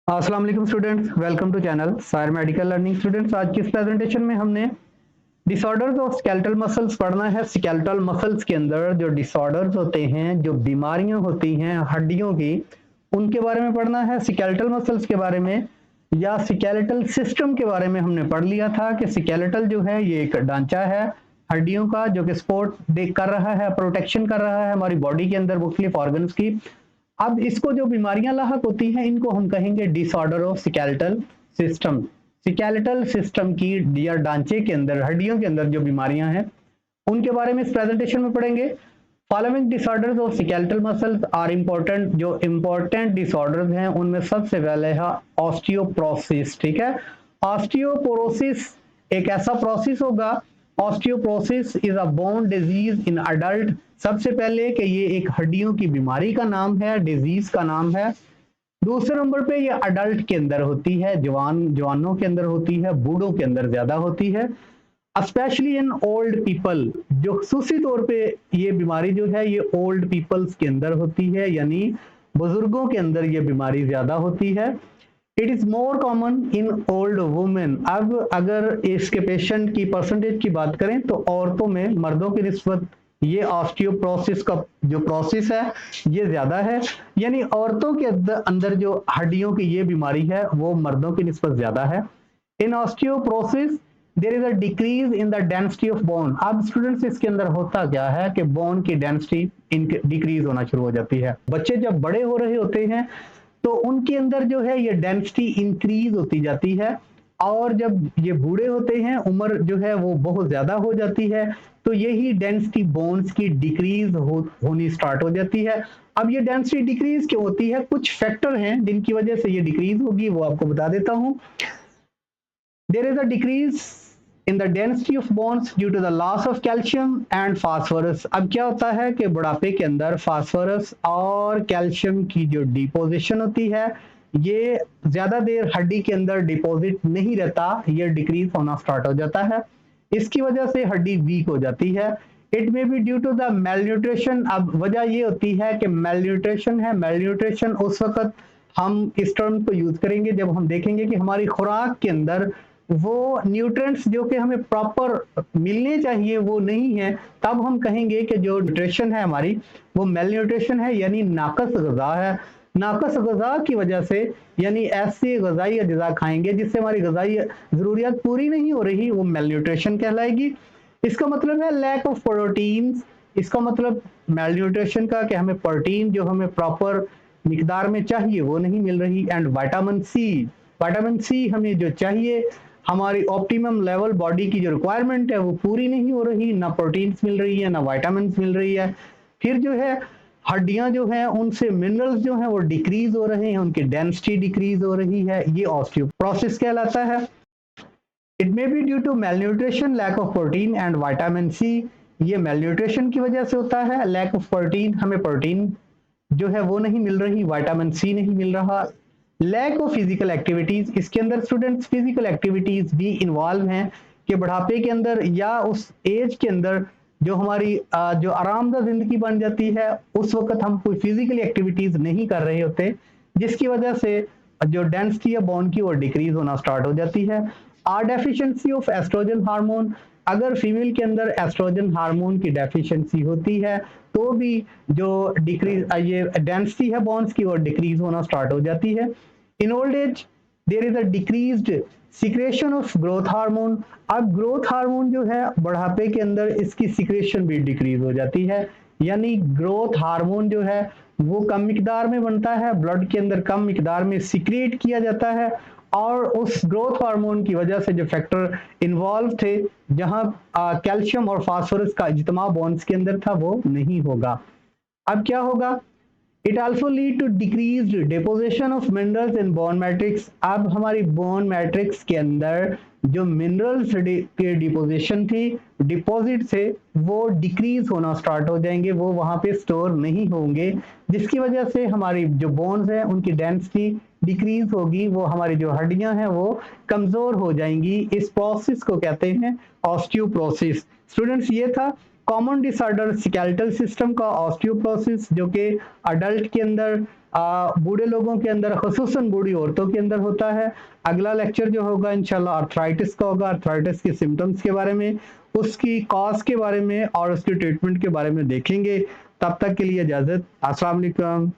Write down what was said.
अस्सलाम वालेकुम students, welcome to channel सायर मेडिकल लर्निंग। स्टूडेंट्स, आज की इस प्रेजेंटेशन में हमने डिसऑर्डर्स ऑफ स्केलेटल मसल्स पढ़ना है। स्केलेटल मसल्स के अंदर जो डिसऑर्डर्स होते हैं, जो बीमारियां होती हैं हड्डियों की, उनके बारे में पढ़ना है। स्केलेटल मसल्स के बारे में या स्केलेटल सिस्टम के बारे में हमने पढ़ लिया था कि स्केलेटल जो है ये एक ढांचा है हड्डियों का, जो कि सपोर्ट कर रहा है, प्रोटेक्शन कर रहा है हमारी बॉडी के अंदर मुख्तलिफ ऑर्गन्स की। अब इसको जो बीमारियां लाहक होती हैं इनको हम कहेंगे disorder of skeletal system. Skeletal system की या ढांचे के अंदर, हड्डियों के अंदर जो बीमारियां हैं उनके बारे में इस प्रेजेंटेशन में पढ़ेंगे। Following disorders of skeletal muscles are important. जो इंपॉर्टेंट डिसऑर्डर्स हैं उनमें सबसे पहले है ऑस्टियोप्रोसिस। ठीक है, ऑस्टियोपोरोसिस एक ऐसा प्रोसेस होगा, osteoporosis is a bone disease in adult. सबसे पहले कि ये एक हड्डियों की बीमारी का नाम है, डिजीज का नाम है। दूसरे नंबर पे ये अडल्ट के अंदर होती है, जवानों के अंदर होती है, बूढ़ों के अंदर ज्यादा होती है, स्पेशली इन ओल्ड पीपल। जो खसूसी तौर पे ये बीमारी जो है ये ओल्ड पीपल्स के अंदर होती है, यानी बुजुर्गों के अंदर ये बीमारी ज्यादा होती है। It is more common in old women. अब अगर इसके पेशेंट की परसेंटेज की बात करें तो औरतों में मर्दों की निस्बत ये ऑस्टियोप्रोसिस का जो प्रोसेस है ये ज्यादा है, यानी औरतों के अंदर जो हड्डियों की ये बीमारी है वो मर्दों की निस्बत ज्यादा है। In osteoporosis there is a decrease in the density of bone. अब स्टूडेंट्स इसके अंदर होता क्या है कि बोन की डेंसिटी डिक्रीज होना शुरू हो जाती है। बच्चे जब बड़े हो रहे होते हैं तो उनके अंदर जो है ये डेंसिटी इंक्रीज होती जाती है, और जब ये बूढ़े होते हैं, उम्र जो है वो बहुत ज्यादा हो जाती है, तो यही डेंसिटी बोन्स की डिक्रीज होनी स्टार्ट हो जाती है। अब ये डेंसिटी डिक्रीज क्यों होती है? कुछ फैक्टर हैं जिनकी वजह से ये डिक्रीज होगी, वो आपको बता देता हूं। There is a decrease in the density of bones due to the loss of calcium and phosphorus। अब क्या होता है कि बुढ़ापे के अंदर फास्फोरस और कैल्शियम की जो डिपोजिशन होती है ये ज्यादा देर हड्डी के अंदर डिपॉजिट नहीं रहता, ये डिक्रीज होना स्टार्ट हो जाता है। इसकी वजह से हड्डी वीक हो जाती है। It may be due to the malnutrition. अब वजह ये होती है कि मेलन्यूट्रिशन है। मेलन्यूट्रिशन उस वक्त हम इस टर्म को यूज करेंगे जब हम देखेंगे कि हमारी खुराक के अंदर वो न्यूट्रिएंट्स जो कि हमें प्रॉपर मिलने चाहिए वो नहीं है, तब हम कहेंगे कि जो न्यूट्रिशन है हमारी वो मेल न्यूट्रिशन है, यानी नाकस गजा है। नाकस गजा की वजह से, यानी ऐसी गजाई अज्जा खाएंगे जिससे हमारी गजाई जरूरियात पूरी नहीं हो रही, वो मेल न्यूट्रिशन कहलाएगी। इसका मतलब है लैक ऑफ प्रोटीन। इसका मतलब मेल न्यूट्रिशन का कि हमें प्रोटीन जो हमें प्रॉपर मिकदार में चाहिए वो नहीं मिल रही। एंड विटामिन सी हमें जो चाहिए, हमारी ऑप्टिमम लेवल बॉडी की जो रिक्वायरमेंट है वो पूरी नहीं हो रही, ना प्रोटीन्स मिल रही है ना विटामिन मिल रही है। फिर जो है हड्डियां जो हैं उनसे मिनरल्स जो हैं वो डिक्रीज हो रहे हैं, उनकी डेंसिटी डिक्रीज हो रही है, ये ऑस्टियोप्रोसिस कहलाता है। It may be due to malnutrition, lack of protein and vitamin C. ये मेलन्यूट्रिशन की वजह से होता है। लैक ऑफ प्रोटीन, हमें प्रोटीन जो है वो नहीं मिल रही, विटामिन सी नहीं मिल रहा। लैक ऑफ फिजिकल एक्टिविटीज, इसके अंदर स्टूडेंट्स फिजिकल एक्टिविटीज भी इन्वॉल्व हैं कि बुढ़ापे के अंदर या उस एज के अंदर जो हमारी जो आरामदा जिंदगी बन जाती है उस वक्त हम कोई फिजिकल एक्टिविटीज नहीं कर रहे होते, जिसकी वजह से जो डेंसिटी है बोन की वो डिक्रीज होना स्टार्ट हो जाती है। Or deficiency of oestrogen hormone, अगर फीमेल के अंदर एस्ट्रोजन हार्मोन की डेफिशिएंसी होती है तो भी जो डिक्रीज ये डेंसिटी है बोन्स की वो डिक्रीज होना स्टार्ट हो जाती है। In old age there is a decreased secretion of growth hormone. अब ग्रोथ हार्मोन जो है बुढ़ापे के अंदर इसकी सिक्रेशन भी डिक्रीज हो जाती है, यानी ग्रोथ हार्मोन जो है वो कम मिकदार में बनता है, ब्लड के अंदर कम मिकदार में सिक्रेट किया जाता है, और उस ग्रोथ हार्मोन की वजह से जो फैक्टर इन्वॉल्व थे जहां कैल्शियम और फास्फोरस का इज्तिमा बोन्स के अंदर था वो नहीं होगा। अब क्या होगा? It also lead to decreased deposition of minerals in bone matrix. अब हमारी बोन मैट्रिक्स के अंदर जो मिनरल्स के डिपोजिशन थी, डिपॉजिट थे, वो डिक्रीज होना स्टार्ट हो जाएंगे, वो वहां पे स्टोर नहीं होंगे, जिसकी वजह से हमारी जो बोन्स हैं उनकी डेंसिटी डिक्रीज होगी, वो हमारी जो हड्डियां हैं वो कमजोर हो जाएंगी। इस प्रोसेस को कहते हैं ऑस्टियोप्रोसिस। स्टूडेंट्स, ये था कॉमन डिसऑर्डर स्केलेटल सिस्टम का ऑस्टियोप्रोसिस, जो कि अडल्ट के अंदर बूढ़े लोगों के अंदर, ख़ुसूसन बूढ़ी औरतों के अंदर होता है। अगला लेक्चर जो होगा इंशाल्लाह आर्थराइटिस का होगा, आर्थराइटिस के सिम्टम्स के बारे में, उसकी कॉज के बारे में और उसकी ट्रीटमेंट के बारे में देखेंगे। तब तक के लिए इजाज़त। अस्सलाम वालेकुम।